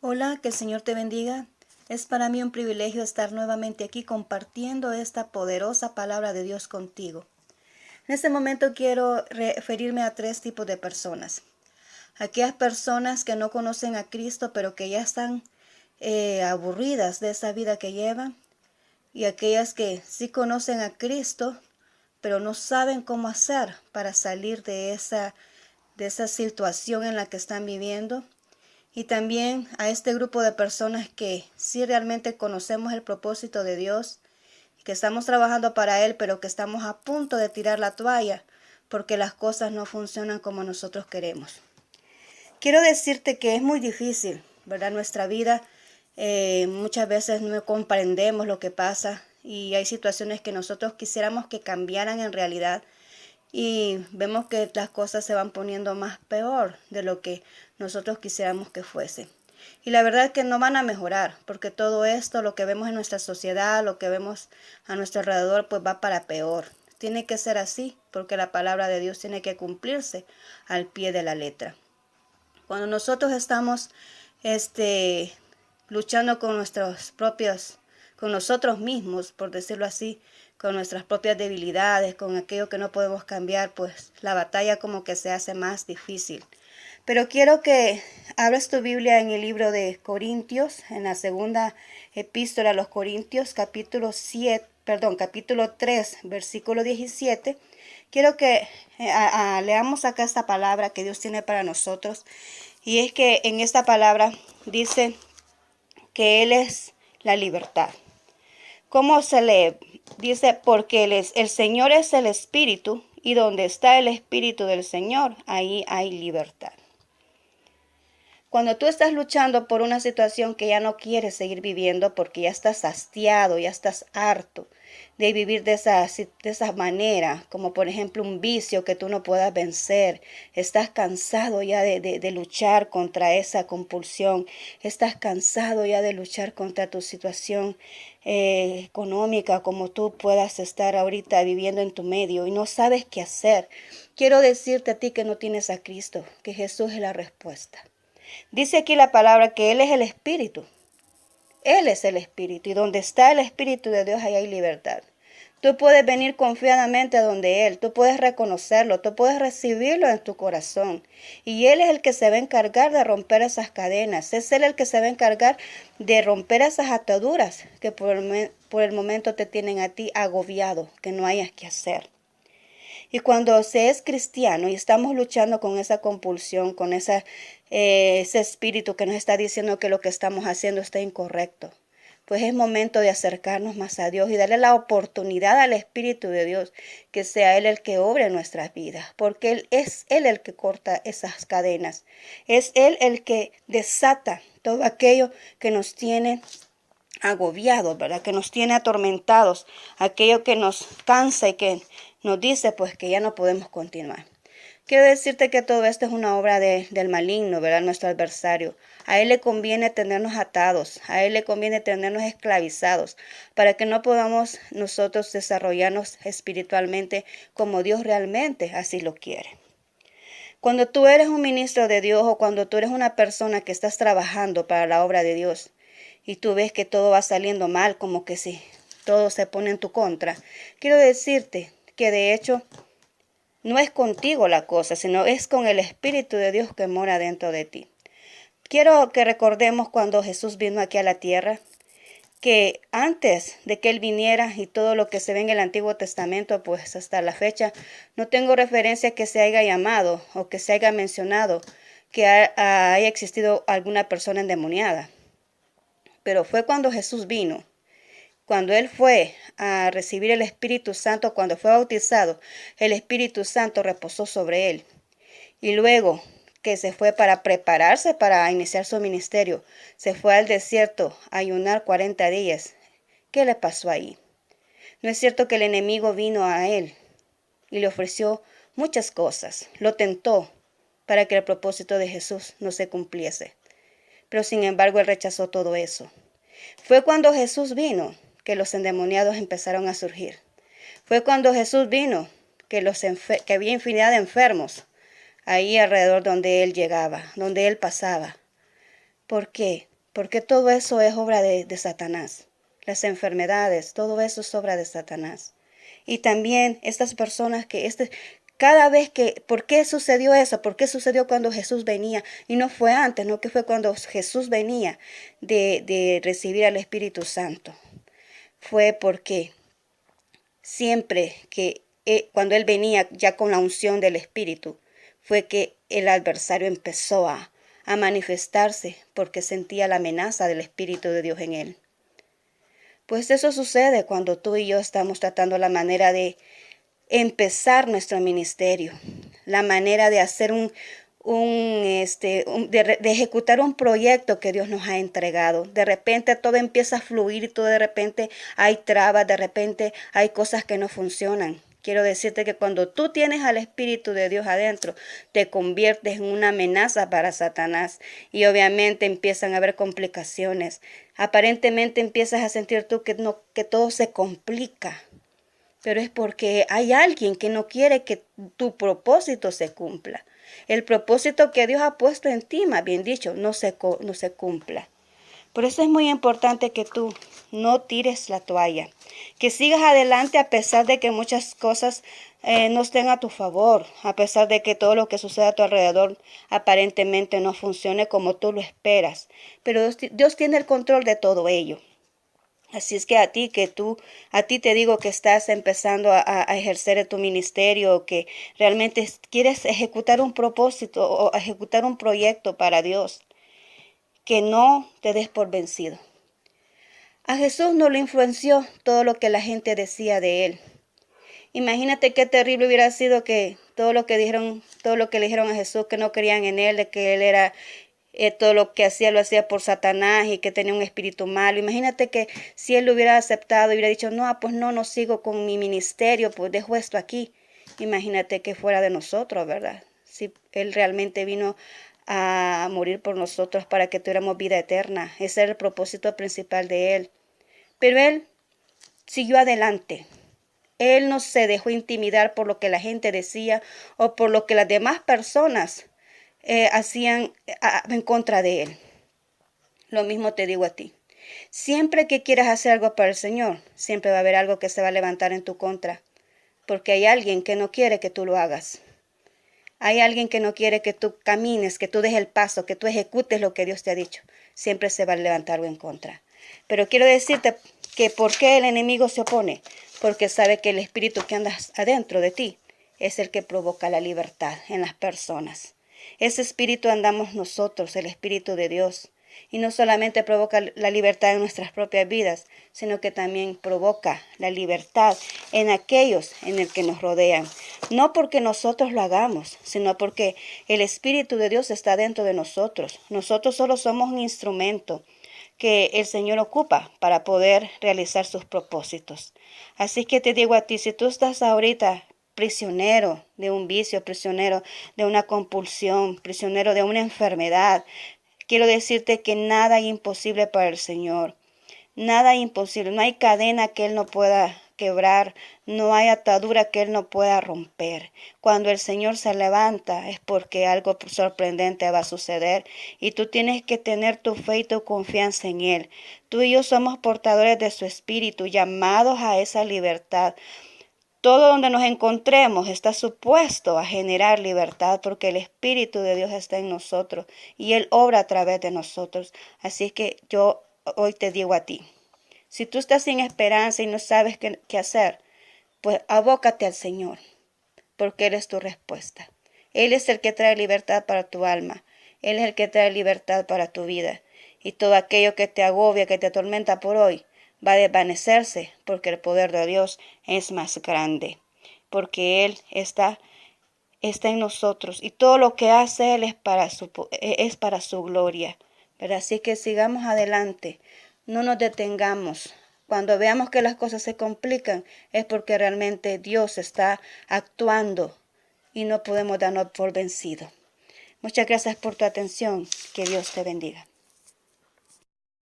Hola, que el Señor te bendiga. Es para mí un privilegio estar nuevamente aquí compartiendo esta poderosa palabra de Dios contigo. En este momento quiero referirme a tres tipos de personas. Aquellas personas que no conocen a Cristo pero que ya están aburridas de esa vida que llevan. Y aquellas que sí conocen a Cristo pero no saben cómo hacer para salir de esa situación en la que están viviendo. Y también a este grupo de personas que sí realmente conocemos el propósito de Dios, que estamos trabajando para Él, pero que estamos a punto de tirar la toalla porque las cosas no funcionan como nosotros queremos. Quiero decirte que es muy difícil, ¿verdad? Nuestra vida muchas veces no comprendemos lo que pasa y hay situaciones que nosotros quisiéramos que cambiaran en realidad, y vemos que las cosas se van poniendo más peor de lo que nosotros quisiéramos que fuese. Y la verdad es que no van a mejorar, porque todo esto, lo que vemos en nuestra sociedad, lo que vemos a nuestro alrededor, pues va para peor. Tiene que ser así, porque la palabra de Dios tiene que cumplirse al pie de la letra. Cuando nosotros estamos luchando con con nosotros mismos, por decirlo así, con nuestras propias debilidades, con aquello que no podemos cambiar, pues la batalla como que se hace más difícil. Pero quiero que abras tu Biblia en el libro de Corintios, en la segunda epístola a los Corintios, capítulo 3, versículo 17. Quiero que leamos acá esta palabra que Dios tiene para nosotros. Y es que en esta palabra dice que Él es la libertad. ¿Cómo se lee? Dice, porque el Señor es el Espíritu, y donde está el Espíritu del Señor, ahí hay libertad. Cuando tú estás luchando por una situación que ya no quieres seguir viviendo porque ya estás hastiado, ya estás harto de vivir de esa manera, como por ejemplo un vicio que tú no puedas vencer, estás cansado ya de luchar contra esa compulsión, estás cansado ya de luchar contra tu situación económica, como tú puedas estar ahorita viviendo en tu medio y no sabes qué hacer. Quiero decirte a ti que no tienes a Cristo, que Jesús es la respuesta. Dice aquí la palabra que Él es el Espíritu. Él es el Espíritu. Y donde está el Espíritu de Dios, ahí hay libertad. Tú puedes venir confiadamente a donde Él. Tú puedes reconocerlo. Tú puedes recibirlo en tu corazón. Y Él es el que se va a encargar de romper esas cadenas. Es Él el que se va a encargar de romper esas ataduras que por el momento te tienen a ti agobiado, que no hayas que hacer. Y cuando se es cristiano y estamos luchando con esa compulsión, con ese espíritu que nos está diciendo que lo que estamos haciendo está incorrecto, pues es momento de acercarnos más a Dios y darle la oportunidad al Espíritu de Dios que sea Él el que obre en nuestras vidas, porque Él es Él el que corta esas cadenas, es Él el que desata todo aquello que nos tiene agobiados, ¿verdad? Que nos tiene atormentados, aquello que nos cansa y que nos dice pues que ya no podemos continuar. Quiero decirte que todo esto es una obra del maligno, ¿verdad? Nuestro adversario. A él le conviene tenernos atados, a él le conviene tenernos esclavizados, para que no podamos nosotros desarrollarnos espiritualmente como Dios realmente así lo quiere. Cuando tú eres un ministro de Dios o cuando tú eres una persona que estás trabajando para la obra de Dios y tú ves que todo va saliendo mal, como que si todo se pone en tu contra, quiero decirte que de hecho no es contigo la cosa, sino es con el Espíritu de Dios que mora dentro de ti. Quiero que recordemos cuando Jesús vino aquí a la tierra, que antes de que Él viniera y todo lo que se ve en el Antiguo Testamento, pues hasta la fecha, no tengo referencia que se haya llamado o que se haya mencionado que haya existido alguna persona endemoniada. Pero fue cuando Jesús vino, cuando Él fue a recibir el Espíritu Santo, cuando fue bautizado, el Espíritu Santo reposó sobre Él. Y luego que se fue para prepararse para iniciar su ministerio, se fue al desierto a ayunar 40 días. ¿Qué le pasó ahí? No es cierto que el enemigo vino a él y le ofreció muchas cosas, lo tentó para que el propósito de Jesús no se cumpliese. Pero sin embargo él rechazó todo eso. Fue cuando Jesús vino que los endemoniados empezaron a surgir. Fue cuando Jesús vino que había infinidad de enfermos ahí alrededor donde Él llegaba, donde Él pasaba. ¿Por qué? porque todo eso es obra de Satanás. Las enfermedades, todo eso es obra de Satanás. Y también estas personas que cada vez que, ¿por qué sucedió eso? ¿Por qué sucedió cuando Jesús venía? Y no fue antes, no que fue cuando Jesús venía de recibir al Espíritu Santo. Fue porque siempre que cuando Él venía ya con la unción del Espíritu, fue que el adversario empezó a manifestarse porque sentía la amenaza del Espíritu de Dios en Él. Pues eso sucede cuando tú y yo estamos tratando la manera de empezar nuestro ministerio, la manera de hacer de ejecutar un proyecto que Dios nos ha entregado. De repente todo empieza a fluir, todo de repente hay trabas, de repente hay cosas que no funcionan. Quiero decirte que cuando tú tienes al Espíritu de Dios adentro, te conviertes en una amenaza para Satanás y obviamente empiezan a haber complicaciones. Aparentemente empiezas a sentir tú que todo se complica, pero es porque hay alguien que no quiere que tu propósito se cumpla. El propósito que Dios ha puesto en ti, más bien dicho, no se cumpla. Por eso es muy importante que tú no tires la toalla, que sigas adelante a pesar de que muchas cosas no estén a tu favor, a pesar de que todo lo que sucede a tu alrededor aparentemente no funcione como tú lo esperas. Pero Dios tiene el control de todo ello. Así es que a ti te digo que estás empezando a ejercer tu ministerio, que realmente quieres ejecutar un propósito o ejecutar un proyecto para Dios, que no te des por vencido. A Jesús no lo influenció todo lo que la gente decía de él. Imagínate qué terrible hubiera sido que todo lo que le dijeron a Jesús, que no creían en él, de que él era todo lo que hacía lo hacía por Satanás y que tenía un espíritu malo. Imagínate que si él lo hubiera aceptado y hubiera dicho, no, pues no sigo con mi ministerio, pues dejo esto aquí. Imagínate que fuera de nosotros, ¿verdad? Si él realmente vino a morir por nosotros para que tuviéramos vida eterna. Ese era el propósito principal de él. Pero él siguió adelante. Él no se dejó intimidar por lo que la gente decía o por lo que las demás personas hacían en contra de él. Lo mismo te digo a ti. Siempre que quieras hacer algo para el Señor, siempre va a haber algo que se va a levantar en tu contra, porque hay alguien que no quiere que tú lo hagas. Hay alguien que no quiere que tú camines, que tú des el paso, que tú ejecutes lo que Dios te ha dicho. Siempre se va a levantar algo en contra. Pero quiero decirte que ¿por qué el enemigo se opone? Porque sabe que el espíritu que anda adentro de ti es el que provoca la libertad en las personas. Ese espíritu andamos nosotros, el espíritu de Dios. Y no solamente provoca la libertad en nuestras propias vidas, sino que también provoca la libertad en aquellos en el que nos rodean. No porque nosotros lo hagamos, sino porque el Espíritu de Dios está dentro de nosotros. Nosotros solo somos un instrumento que el Señor ocupa para poder realizar sus propósitos. Así que te digo a ti, si tú estás ahorita prisionero de un vicio, prisionero de una compulsión, prisionero de una enfermedad, quiero decirte que nada es imposible para el Señor. Nada es imposible. No hay cadena que Él no pueda quebrar. No hay atadura que Él no pueda romper. Cuando el Señor se levanta es porque algo sorprendente va a suceder. Y tú tienes que tener tu fe y tu confianza en Él. Tú y yo somos portadores de su Espíritu, llamados a esa libertad. Todo donde nos encontremos está supuesto a generar libertad porque el Espíritu de Dios está en nosotros y Él obra a través de nosotros. Así que yo hoy te digo a ti, si tú estás sin esperanza y no sabes qué hacer, pues abócate al Señor porque Él es tu respuesta. Él es el que trae libertad para tu alma. Él es el que trae libertad para tu vida. Y todo aquello que te agobia, que te atormenta por hoy, va a desvanecerse porque el poder de Dios es más grande, porque Él está en nosotros y todo lo que hace Él es para su gloria, ¿verdad? Así que sigamos adelante, no nos detengamos. Cuando veamos que las cosas se complican es porque realmente Dios está actuando y no podemos darnos por vencidos. Muchas gracias por tu atención. Que Dios te bendiga.